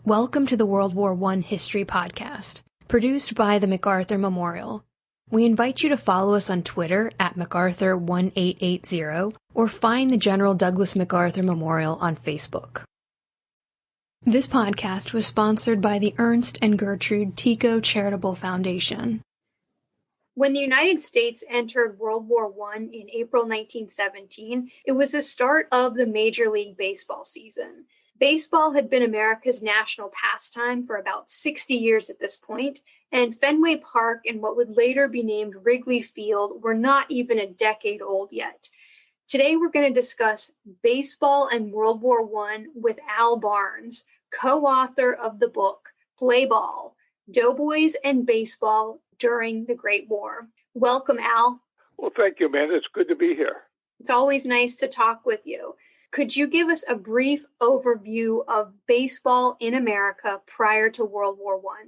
Welcome to the World War I History Podcast, produced by the MacArthur Memorial. We invite you to follow us on Twitter at MacArthur1880 or find the General Douglas MacArthur Memorial on Facebook. This podcast was sponsored by the Ernst and Gertrude Tico Charitable Foundation. When the United States entered World War I in April 1917, it was the start of the Major League Baseball season. Baseball had been America's national pastime for about 60 years at this point, and Fenway Park and what would later be named Wrigley Field were not even a decade old yet. Today we're going to discuss baseball and World War I with Al Barnes, co-author of the book Play Ball, Doughboys and Baseball During the Great War. Welcome, Al. Well, thank you, Amanda. It's good to be here. It's always nice to talk with you. Could you give us a brief overview of baseball in America prior to World War I?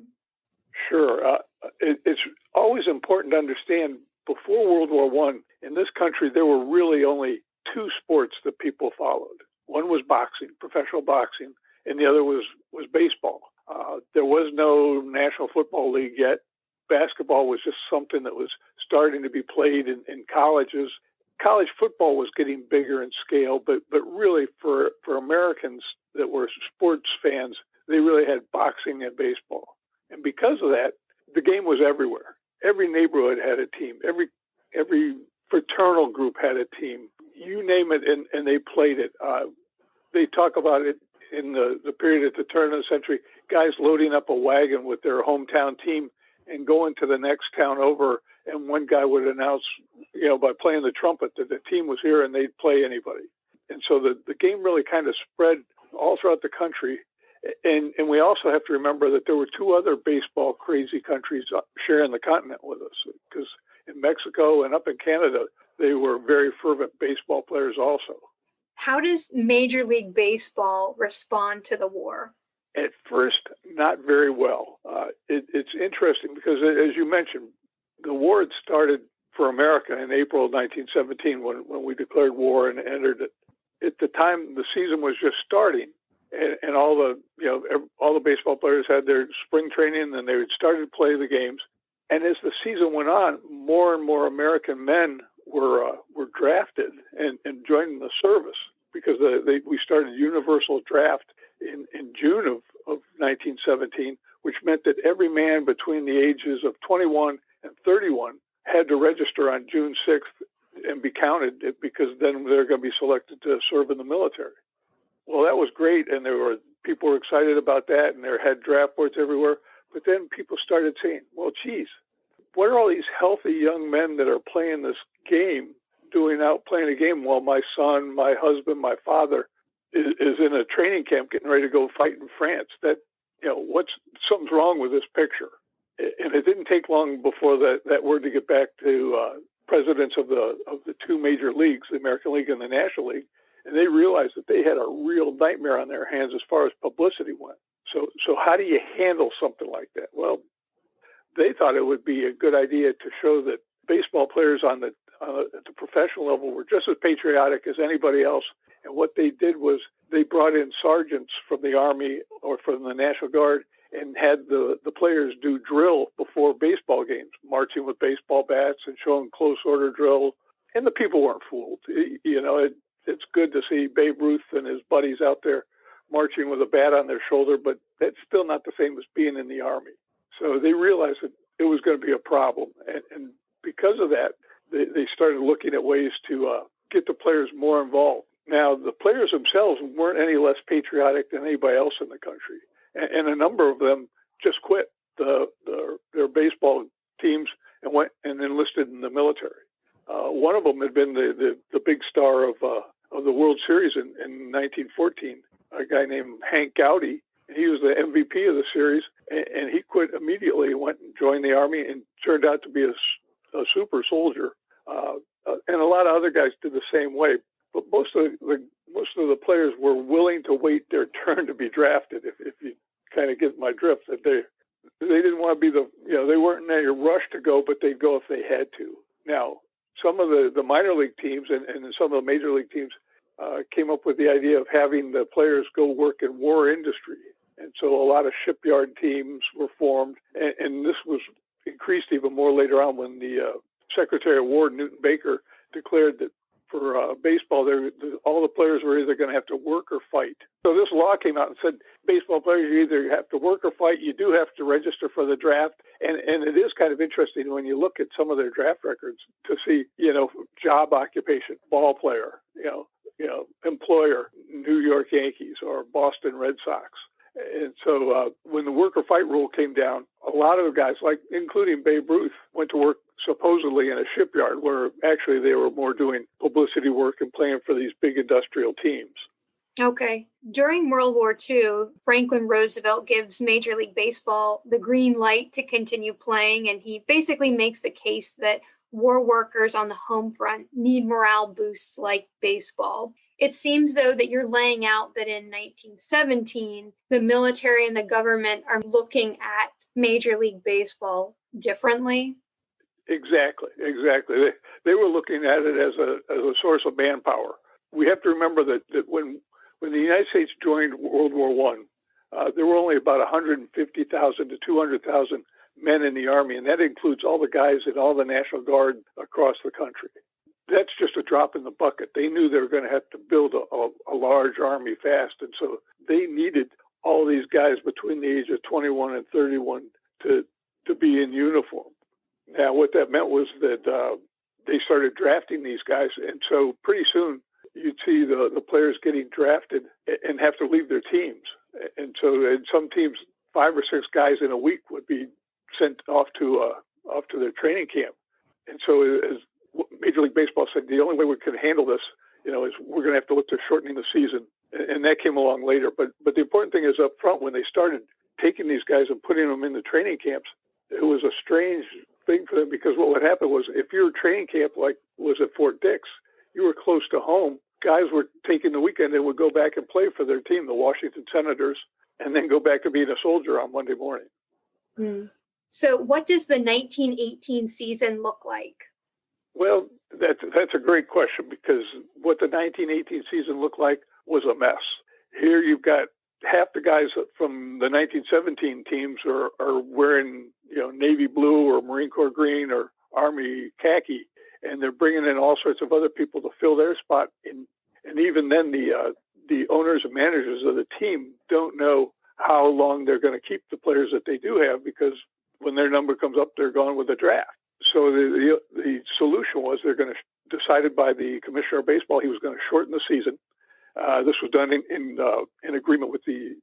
Sure. It's always important to understand before World War I, in this country, there were really only two sports that people followed. One was boxing, professional boxing, and the other was baseball. There was no National Football League yet. Basketball was just something that was starting to be played in colleges. College football was getting bigger in scale, but really for Americans that were sports fans, they really had boxing and baseball. And because of that, the game was everywhere. Every neighborhood had a team. Every fraternal group had a team. You name it, and they played it. They talk about it in the period at the turn of the century, guys loading up a wagon with their hometown team and going to the next town over, and one guy would announce, by playing the trumpet that the team was here and they'd play anybody. And so the game really kind of spread all throughout the country. And we also have to remember that there were two other baseball crazy countries sharing the continent with us, because in Mexico and up in Canada, they were very fervent baseball players also. How does Major League Baseball respond to the war? At first, not very well. It's interesting because, as you mentioned, the war had started for America in April of 1917 when we declared war and entered it. At the time, the season was just starting, and all the baseball players had their spring training, and they had started to play the games. And as the season went on, more and more American men were drafted and joined the service, because we started universal draft in June of 1917, which meant that every man between the ages of 21 and 31 had to register on June 6th and be counted, because then they're going to be selected to serve in the military. Well, that was great, and people were excited about that, and there had draft boards everywhere. But then people started saying, well, geez, what are all these healthy young men that are playing this game, playing a game while my son, my husband, my father is in a training camp getting ready to go fight in France? Something's wrong with this picture. And it didn't take long before that word to get back to presidents of the two major leagues, the American League and the National League, and they realized that they had a real nightmare on their hands as far as publicity went. So how do you handle something like that? Well, they thought it would be a good idea to show that baseball players at the professional level were just as patriotic as anybody else. And what they did was they brought in sergeants from the Army or from the National Guard and had the players do drill before baseball games, marching with baseball bats and showing close order drill. And the people weren't fooled. It's good to see Babe Ruth and his buddies out there marching with a bat on their shoulder, but that's still not the same as being in the Army. So they realized that it was going to be a problem. And because of that, they started looking at ways to get the players more involved. Now, the players themselves weren't any less patriotic than anybody else in the country. And a number of them just quit their baseball teams and went and enlisted in the military. One of them had been the big star of the World Series in 1914, a guy named Hank Gowdy. He was the MVP of the series, and he quit immediately, went and joined the Army, and turned out to be a super soldier. And a lot of other guys did the same way. But most of the players were willing to wait their turn to be drafted, if you kind of get my drift. That they didn't want to be they weren't in a rush to go, but they'd go if they had to. Now, some of the minor league teams and some of the major league teams came up with the idea of having the players go work in war industry. And so a lot of shipyard teams were formed, and this was increased even more later on when the Secretary of War, Newton Baker, declared that for baseball, all the players were either going to have to work or fight. So this law came out and said baseball players, you either have to work or fight. You do have to register for the draft. And it is kind of interesting when you look at some of their draft records to see, job occupation, ball player, employer, New York Yankees or Boston Red Sox. And so when the work or fight rule came down, a lot of the guys, like including Babe Ruth, went to work supposedly in a shipyard where actually they were more doing publicity work and playing for these big industrial teams. Okay. During World War II, Franklin Roosevelt gives Major League Baseball the green light to continue playing, and he basically makes the case that war workers on the home front need morale boosts like baseball. It seems, though, that you're laying out that in 1917, the military and the government are looking at Major League Baseball differently. Exactly. They were looking at it as a source of manpower. We have to remember that when the United States joined World War I, there were only about 150,000 to 200,000 men in the Army, and that includes all the guys in all the National Guard across the country. That's just a drop in the bucket. They knew they were going to have to build a large army fast, and so they needed all these guys between the age of 21 and 31 to be in uniform. Now, what that meant was that they started drafting these guys, and so pretty soon you'd see the players getting drafted and have to leave their teams. And so in some teams, 5 or 6 guys in a week would be sent off to their training camp. And so as Major League Baseball said, the only way we can handle this, is we're going to have to look to shortening the season. And that came along later. But the important thing is up front, when they started taking these guys and putting them in the training camps, it was a strange thing for them, because what would happen was if your training camp like was at Fort Dix, you were close to home. Guys were taking the weekend and would go back and play for their team, the Washington Senators, and then go back to being a soldier on Monday morning. So what does the 1918 season look like? Well, that's a great question, because what the 1918 season looked like was a mess. Here you've got half the guys from the 1917 teams are wearing, Navy blue or Marine Corps green or Army khaki, and they're bringing in all sorts of other people to fill their spot. And even then, the owners and managers of the team don't know how long they're going to keep the players that they do have, because when their number comes up, they're gone with the draft. So the solution was decided by the commissioner of baseball. He was going to shorten the season. This was done in agreement with the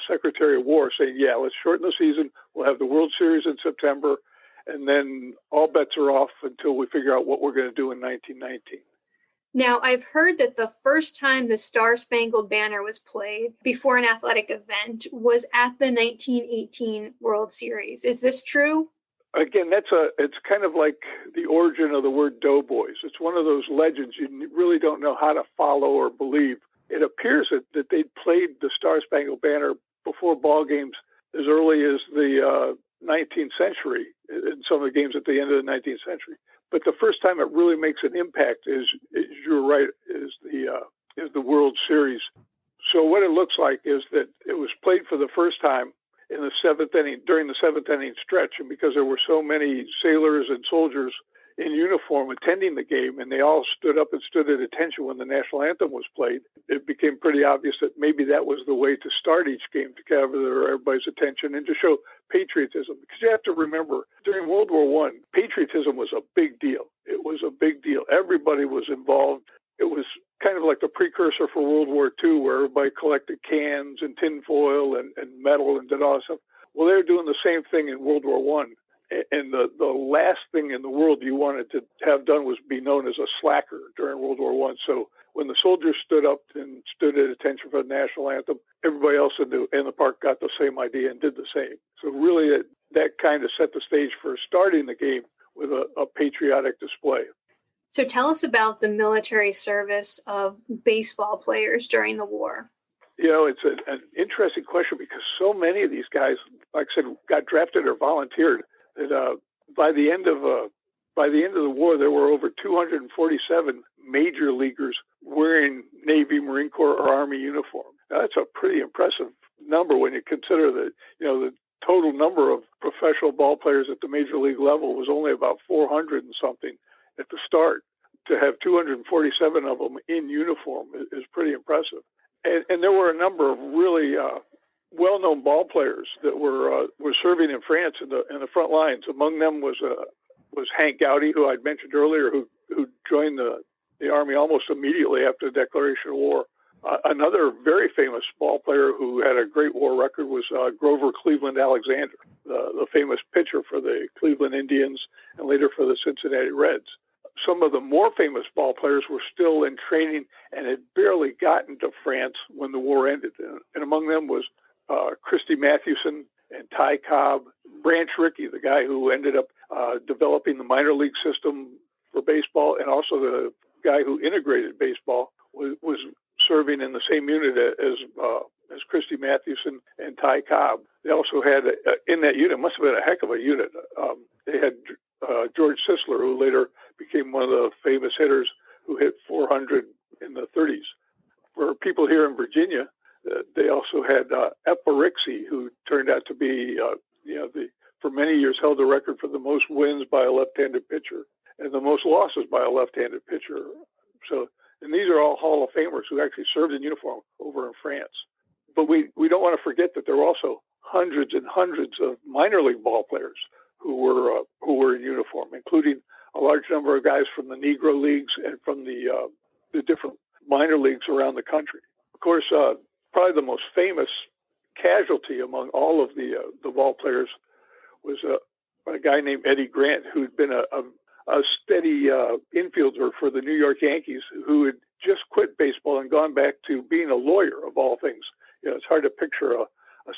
Secretary of War, saying, yeah, let's shorten the season. We'll have the World Series in September, and then all bets are off until we figure out what we're going to do in 1919. Now, I've heard that the first time the Star-Spangled Banner was played before an athletic event was at the 1918 World Series. Is this true? Again, it's kind of like the origin of the word Doughboys. It's one of those legends you really don't know how to follow or believe. It appears that they played the Star-Spangled Banner before ball games as early as the 19th century, in some of the games at the end of the 19th century. But the first time it really makes an impact is you're right, is the World Series. So what it looks like is that it was played for the first time in the 7th inning, during the 7th inning stretch. And because there were so many sailors and soldiers in uniform attending the game, and they all stood up and stood at attention when the national anthem was played, it became pretty obvious that maybe that was the way to start each game, to gather everybody's attention and to show patriotism. Because you have to remember, during World War I, patriotism was a big deal. It was a big deal. Everybody was involved. It was kind of like the precursor for World War II, where everybody collected cans and tinfoil and metal and did all that stuff. Well, they were doing the same thing in World War I. And the last thing in the world you wanted to have done was be known as a slacker during World War I. So when the soldiers stood up and stood at attention for the national anthem, everybody else in the park got the same idea and did the same. So really that kind of set the stage for starting the game with a patriotic display. So tell us about the military service of baseball players during the war. It's an interesting question, because so many of these guys, like I said, got drafted or volunteered. That by the end of the war, there were over 247 major leaguers wearing Navy, Marine Corps, or Army uniform. Now, that's a pretty impressive number when you consider that, the total number of professional ball players at the major league level was only about 400 and something at the start. To have 247 of them in uniform is pretty impressive. And there were a number of really well-known ball players that were serving in France in the front lines. Among them was Hank Gowdy, who I'd mentioned earlier, who joined the Army almost immediately after the declaration of war. Another very famous ball player who had a great war record was Grover Cleveland Alexander, the famous pitcher for the Cleveland Indians and later for the Cincinnati Reds. Some of the more famous ball players were still in training and had barely gotten to France when the war ended. And among them was Christy Mathewson and Ty Cobb, Branch Rickey, the guy who ended up developing the minor league system for baseball, and also the guy who integrated baseball was serving in the same unit as Christy Mathewson and Ty Cobb. They also had in that unit, must have been a heck of a unit. They had George Sisler, who later became one of the famous hitters who hit 400 in the 30s. For people here in Virginia, they also had Eparixi, who turned out to be, for many years held the record for the most wins by a left-handed pitcher and the most losses by a left-handed pitcher. And these are all Hall of Famers who actually served in uniform over in France. But we don't want to forget that there were also hundreds and hundreds of minor league ball players who were in uniform, including a large number of guys from the Negro leagues and from the different minor leagues around the country. Of course, probably the most famous casualty among all of the ball players was a guy named Eddie Grant, who'd been a steady infielder for the New York Yankees, who had just quit baseball and gone back to being a lawyer, of all things. It's hard to picture a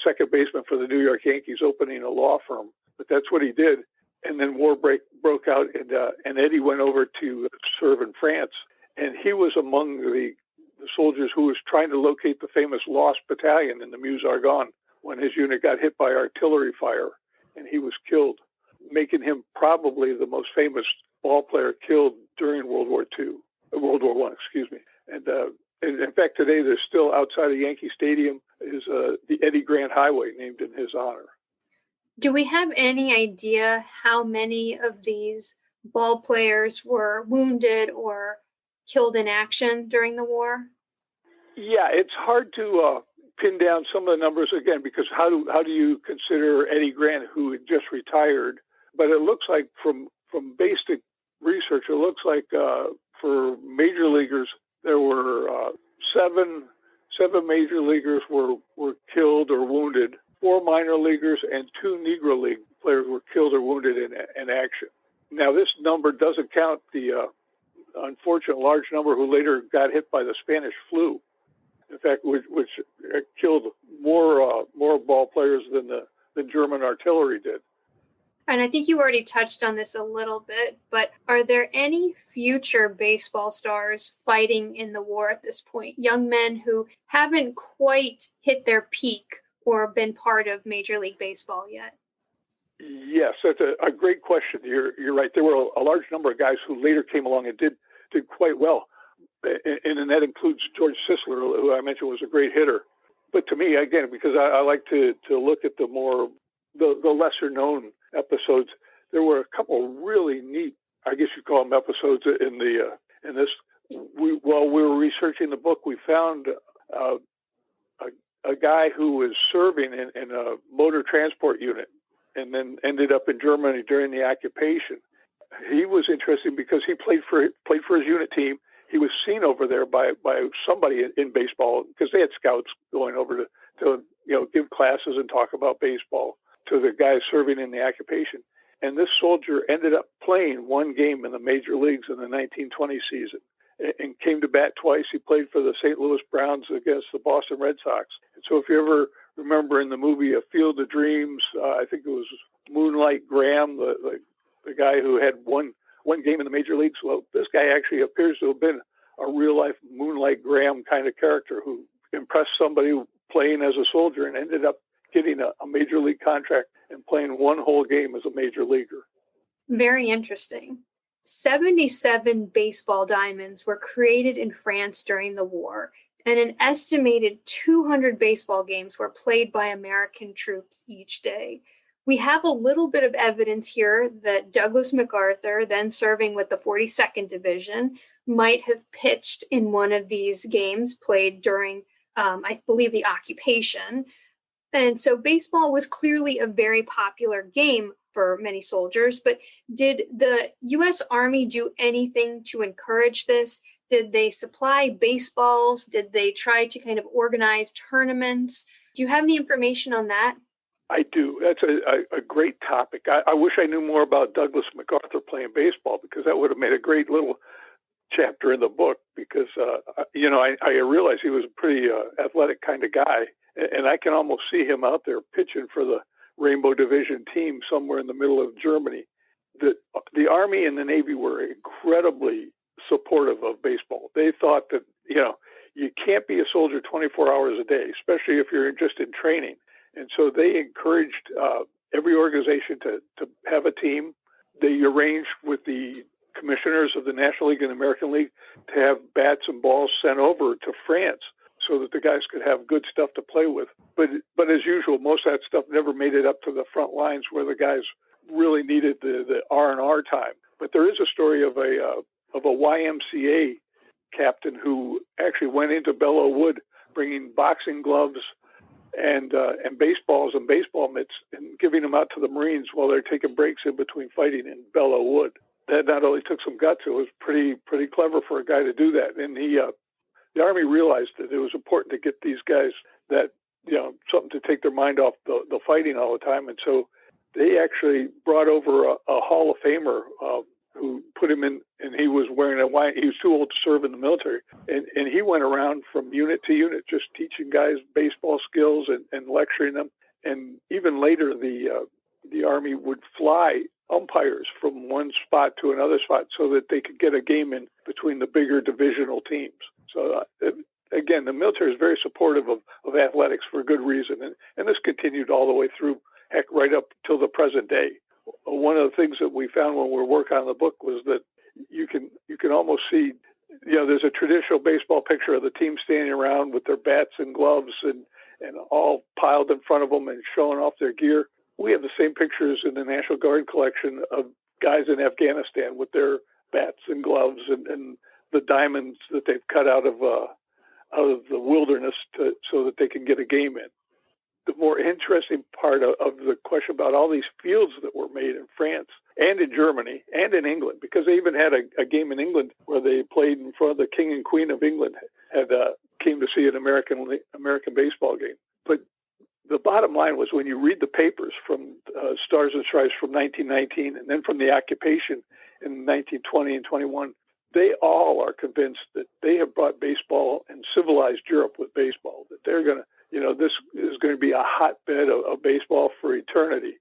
second baseman for the New York Yankees opening a law firm, but that's what he did. And then war broke out, and Eddie went over to serve in France. And he was among the soldiers who was trying to locate the famous Lost Battalion in the Meuse-Argonne when his unit got hit by artillery fire, and he was killed, making him probably the most famous ball player killed during World War I, excuse me. And in fact, today there's still outside of Yankee Stadium is the Eddie Grant Highway named in his honor. Do we have any idea how many of these ball players were wounded or killed in action during the war? Yeah, it's hard to pin down some of the numbers again, because how do you consider Eddie Grant, who had just retired? But it looks like from basic research, it looks like for major leaguers, there were seven major leaguers were killed or wounded. 4 minor leaguers and 2 Negro League players were killed or wounded in action. Now, this number doesn't count the unfortunate large number who later got hit by the Spanish flu. In fact, which killed more ball players than German artillery did. And I think you already touched on this a little bit, but are there any future baseball stars fighting in the war at this point? Young men who haven't quite hit their peak or been part of Major League Baseball yet? Yes, that's a great question. You're right. There were a large number of guys who later came along and did quite well. And that includes George Sisler, who I mentioned was a great hitter. But to me, again, because I like to look at the lesser known episodes, there were a couple really neat, I guess you'd call them episodes in this. While we were researching the book, we found a guy who was serving in a motor transport unit and then ended up in Germany during the occupation. He was interesting because he played for his unit team. He was seen over there by somebody in baseball, because they had scouts going over to give classes and talk about baseball to the guys serving in the occupation. And this soldier ended up playing one game in the major leagues in the 1920 season and came to bat twice. He played for the St. Louis Browns against the Boston Red Sox. And so if you ever remember in the movie A Field of Dreams, I think it was Moonlight Graham, the guy who had one game in the major leagues. Well, this guy actually appears to have been a real-life Moonlight Graham kind of character who impressed somebody playing as a soldier and ended up getting a major league contract and playing one whole game as a major leaguer. Very interesting. 77 baseball diamonds were created in France during the war, and an estimated 200 baseball games were played by American troops each day. We have a little bit of evidence here that Douglas MacArthur, then serving with the 42nd Division, might have pitched in one of these games played during, I believe, the occupation. And so baseball was clearly a very popular game for many soldiers, but did the U.S. Army do anything to encourage this? Did they supply baseballs? Did they try to kind of organize tournaments? Do you have any information on that? I do. That's a great topic. I wish I knew more about Douglas MacArthur playing baseball, because that would have made a great little chapter in the book, because, I realized he was a pretty athletic kind of guy, and I can almost see him out there pitching for the Rainbow Division team somewhere in the middle of Germany. The Army and the Navy were incredibly supportive of baseball. They thought that, you can't be a soldier 24 hours a day, especially if you're just in training. And so they encouraged every organization to have a team. They arranged with the commissioners of the National League and American League to have bats and balls sent over to France so that the guys could have good stuff to play with. But as usual, most of that stuff never made it up to the front lines where the guys really needed the R&R time. But there is a story of a YMCA captain who actually went into Belleau Wood bringing boxing gloves and baseballs and baseball mitts and giving them out to the Marines while they're taking breaks in between fighting in Belleau Wood. That not only took some guts, it was pretty clever for a guy to do that. And the Army realized that it was important to get these guys that, something to take their mind off the fighting all the time. And so they actually brought over a Hall of Famer who put him in, and he was wearing he was too old to serve in the military. And he went around from unit to unit, just teaching guys baseball skills and lecturing them. And even later, the Army would fly umpires from one spot to another spot so that they could get a game in between the bigger divisional teams. So again, the military is very supportive of athletics for good reason. And this continued all the way through, heck, right up till the present day. One of the things that we found when we were working on the book was that you can almost see, there's a traditional baseball picture of the team standing around with their bats and gloves and all piled in front of them and showing off their gear. We have the same pictures in the National Guard collection of guys in Afghanistan with their bats and gloves and the diamonds that they've cut out of the wilderness so that they can get a game in. The more interesting part of the question about all these fields that were made in France and in Germany and in England, because they even had a game in England where they played in front of the King and Queen of England, came to see an American baseball game. But the bottom line was, when you read the papers from Stars and Stripes from 1919 and then from the occupation in 1920 and 21, they all are convinced that they have brought baseball and civilized Europe with baseball, that they're going to, this is going to be a hotbed of baseball for eternity.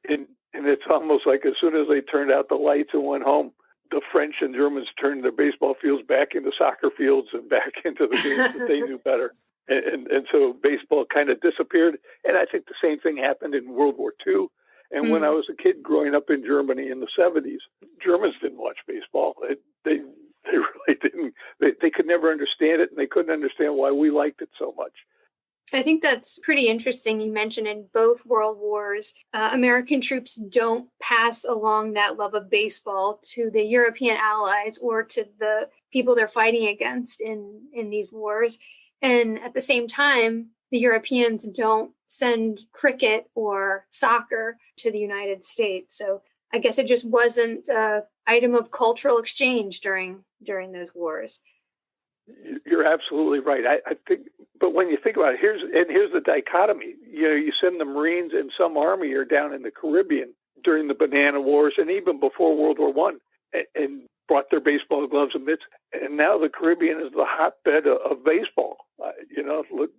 And it's almost like as soon as they turned out the lights and went home, the French and Germans turned their baseball fields back into soccer fields and back into the games that they knew better. And so baseball kind of disappeared. And I think the same thing happened in World War II. And when I was a kid growing up in Germany in the 70s, Germans didn't watch baseball. They really didn't. They could never understand it, and they couldn't understand why we liked it so much. I think that's pretty interesting. You mentioned in both world wars, American troops don't pass along that love of baseball to the European allies or to the people they're fighting against in these wars. And at the same time, the Europeans don't send cricket or soccer to the United States. So I guess it just wasn't an item of cultural exchange during those wars. You're absolutely right. I think, but when you think about it, here's the dichotomy. You send the Marines and some Army are down in the Caribbean during the Banana Wars and even before World War I, and brought their baseball gloves and mitts. And now the Caribbean is the hotbed of baseball. Look,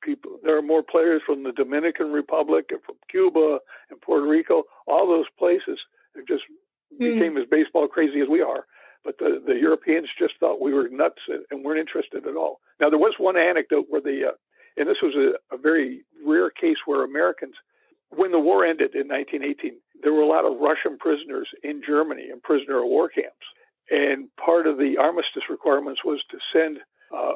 people. There are more players from the Dominican Republic and from Cuba and Puerto Rico. All those places just became as baseball crazy as we are. But the Europeans just thought we were nuts and weren't interested at all. Now, there was one anecdote where and this was a very rare case where Americans, when the war ended in 1918, there were a lot of Russian prisoners in Germany in prisoner of war camps. And part of the armistice requirements was to send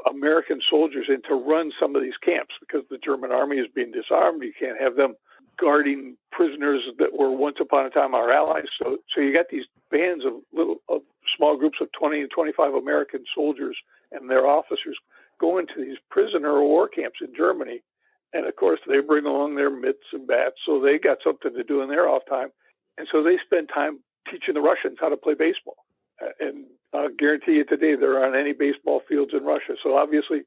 American soldiers in to run some of these camps because the German army is being disarmed. You can't have them guarding prisoners that were once upon a time our allies. So you got these bands of small groups of 20 and 25 American soldiers and their officers going to these prisoner war camps in Germany. And of course, they bring along their mitts and bats, so they got something to do in their off time. And so they spend time teaching the Russians how to play baseball. And I'll guarantee you today there aren't any baseball fields in Russia. So obviously,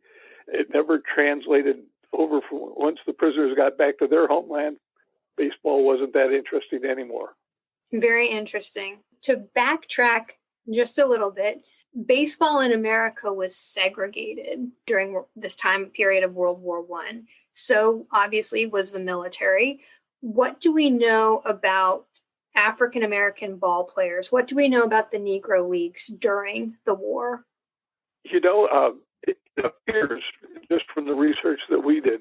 it never translated over from once the prisoners got back to their homeland. Baseball wasn't that interesting anymore. Very interesting. To backtrack just a little bit, baseball in America was segregated during this time period of World War I. So obviously was the military. What do we know about African American ball players? What do we know about the Negro Leagues during the war? It appears, just from the research that we did,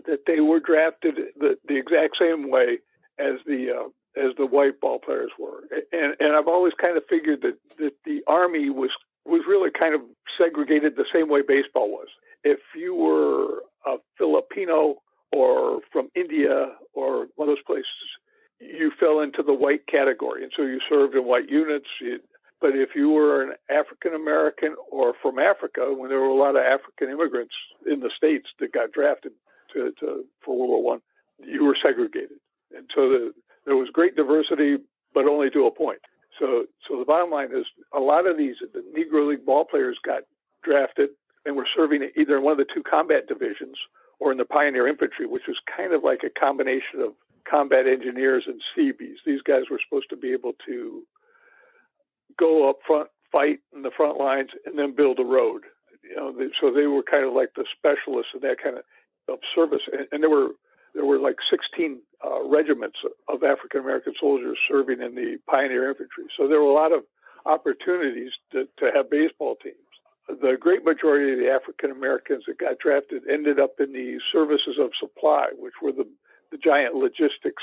that they were drafted the exact same way as the white ball players were. And I've always kind of figured that the Army was really kind of segregated the same way baseball was. If you were a Filipino or from India or one of those places, you fell into the white category, and so you served in white units. But if you were an African American or from Africa, when there were a lot of African immigrants in the States that got drafted for World War One, you were segregated, and so there was great diversity, but only to a point. So the bottom line is, a lot of the Negro League ball players got drafted and were serving either in one of the two combat divisions or in the Pioneer Infantry, which was kind of like a combination of combat engineers and Seabees. These guys were supposed to be able to go up front, fight in the front lines, and then build a road. So they were kind of like the specialists in that kind of service. And there were like 16 regiments of African American soldiers serving in the Pioneer Infantry. So there were a lot of opportunities to have baseball teams. The great majority of the African Americans that got drafted ended up in the services of supply, which were the giant logistics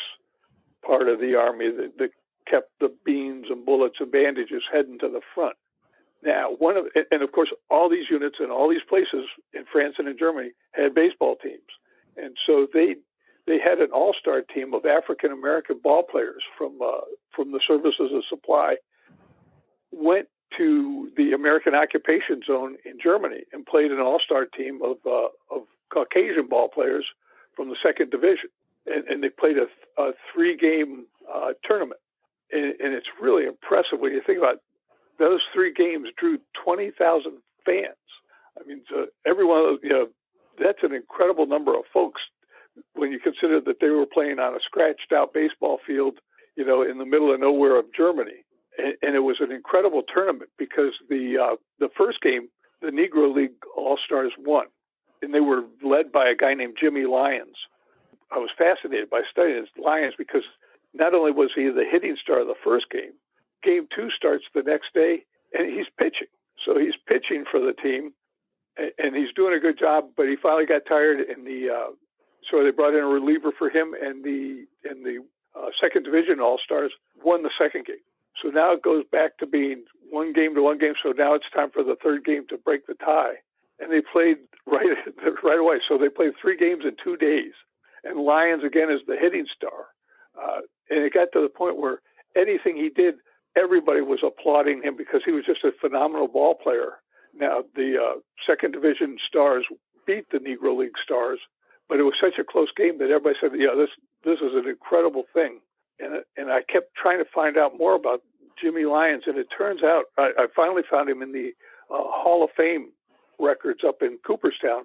part of the Army that kept the beans and bullets and bandages heading to the front. Now, of course, all these units and all these places in France and in Germany had baseball teams. And so they had an all-star team of African-American ball players from the services of supply, went to the American occupation zone in Germany and played an all-star team of Caucasian ball players from the second division. And they played a 3-game tournament. And it's really impressive when you think about it. Those 3 games drew 20,000 fans. I mean, so every one of those, that's an incredible number of folks when you consider that they were playing on a scratched out baseball field, in the middle of nowhere of Germany. And it was an incredible tournament because the first game, the Negro League All-Stars won, and they were led by a guy named Jimmy Lyons. I was fascinated by studying Lyons because not only was he the hitting star of the first game, Game 2 starts the next day, and he's pitching. So he's pitching for the team, and he's doing a good job. But he finally got tired, and so they brought in a reliever for him, and the second division All-Stars won the second game. So now it goes back to being 1 game to 1 game. So now it's time for the third game to break the tie, and they played right away. So they played 3 games in 2 days, and Lyons again is the hitting star. And it got to the point where anything he did, everybody was applauding him because he was just a phenomenal ball player. Now, the second division Stars beat the Negro League Stars, but it was such a close game that everybody said, this is an incredible thing. And I kept trying to find out more about Jimmy Lyons, and it turns out I finally found him in the Hall of Fame records up in Cooperstown,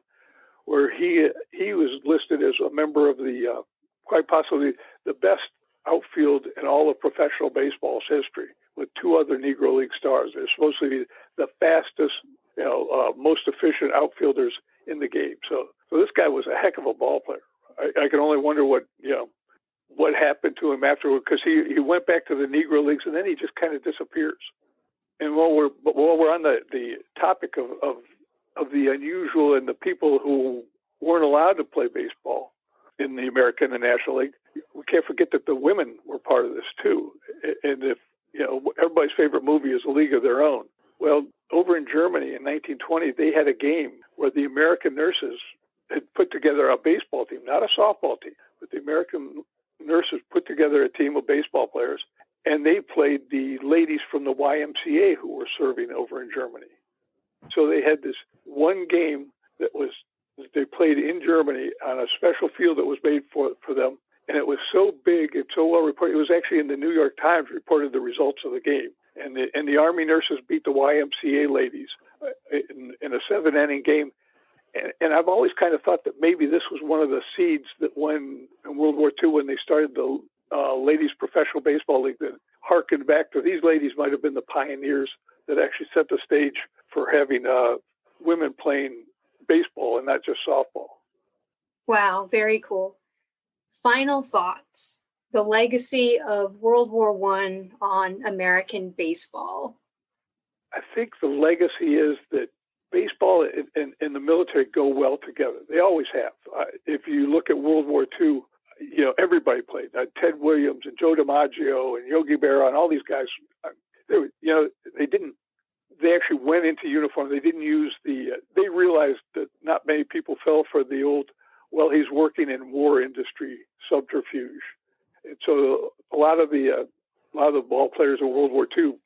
where he was listed as a member of the quite possibly the best outfield in all of professional baseball's history, with 2 other Negro League stars. They're supposed to be the fastest, most efficient outfielders in the game. So this guy was a heck of a ball player. I can only wonder what happened to him afterward, because he went back to the Negro Leagues and then he just kind of disappears. And while we're on the topic of the unusual and the people who weren't allowed to play baseball in the American and National League, we can't forget that the women were part of this too. And if everybody's favorite movie is A League of Their Own, Well, over in Germany in 1920, they had a game where the American nurses had put together a baseball team, not a softball team, but the American nurses put together a team of baseball players, and they played the ladies from the YMCA who were serving over in Germany. So they had this one game that they played in Germany on a special field that was made for them, and it was so big and so well reported. It was actually in the New York Times reported the results of the game, and the Army nurses beat the YMCA ladies in a 7-inning game. And I've always kind of thought that maybe this was one of the seeds that when in World War II, when they started the Ladies Professional Baseball League, that harkened back to these ladies might have been the pioneers that actually set the stage for having women playing baseball and not just softball. Wow, very cool. Final thoughts. The legacy of World War I on American baseball. I think the legacy is that baseball and the military go well together. They always have. If you look at World War II, everybody played. Ted Williams and Joe DiMaggio and Yogi Berra and all these guys. They actually went into uniform. They didn't use they realized that not many people fell for the old, well, he's working in war industry subterfuge. And so a lot of the ball players in World War II,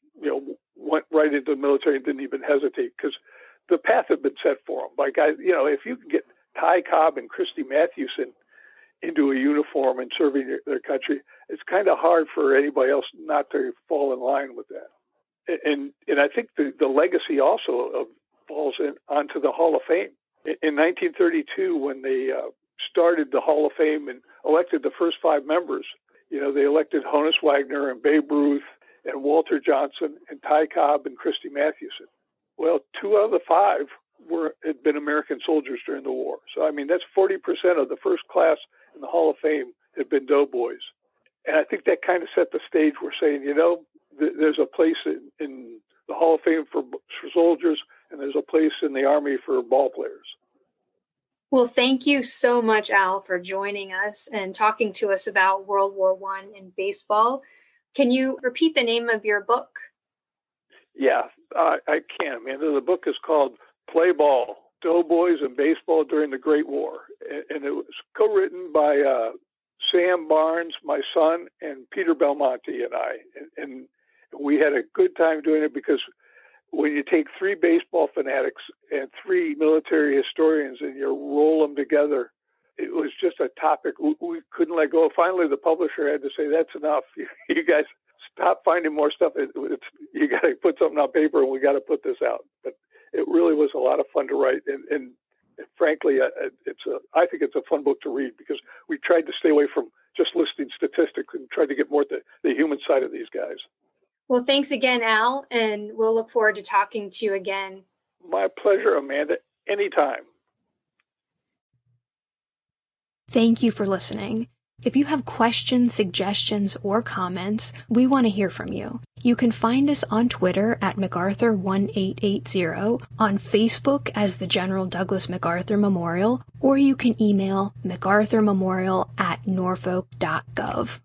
went right into the military and didn't even hesitate because the path had been set for them by guys. If you can get Ty Cobb and Christy Mathewson into a uniform and serving their country, it's kind of hard for anybody else not to fall in line with that. And I think the legacy also falls onto the Hall of Fame. In 1932, when they started the Hall of Fame and elected the first 5 members, they elected Honus Wagner and Babe Ruth and Walter Johnson and Ty Cobb and Christy Mathewson. Well, 2 out of the 5 had been American soldiers during the war. So, that's 40% of the first class in the Hall of Fame had been Doughboys. And I think that kind of set the stage. We're saying, there's a place in the Hall of Fame for soldiers, and there's a place in the Army for ball players. Well, thank you so much, Al, for joining us and talking to us about World War I in baseball. Can you repeat the name of your book? Yeah, I can. The book is called Play Ball, Doughboys and Baseball During the Great War. And it was co-written by Sam Barnes, my son, and Peter Belmonte and I. And we had a good time doing it because when you take 3 baseball fanatics and 3 military historians and you roll them together, it was just a topic we couldn't let go of. Finally, the publisher had to say, that's enough. You guys stop finding more stuff. You got to put something on paper, and we got to put this out. But it really was a lot of fun to write. And frankly, I think it's a fun book to read because we tried to stay away from just listing statistics and tried to get more to the human side of these guys. Well, thanks again, Al, and we'll look forward to talking to you again. My pleasure, Amanda. Anytime. Thank you for listening. If you have questions, suggestions, or comments, we want to hear from you. You can find us on Twitter at MacArthur1880, on Facebook as the General Douglas MacArthur Memorial, or you can email MacArthurMemorial@norfolk.gov.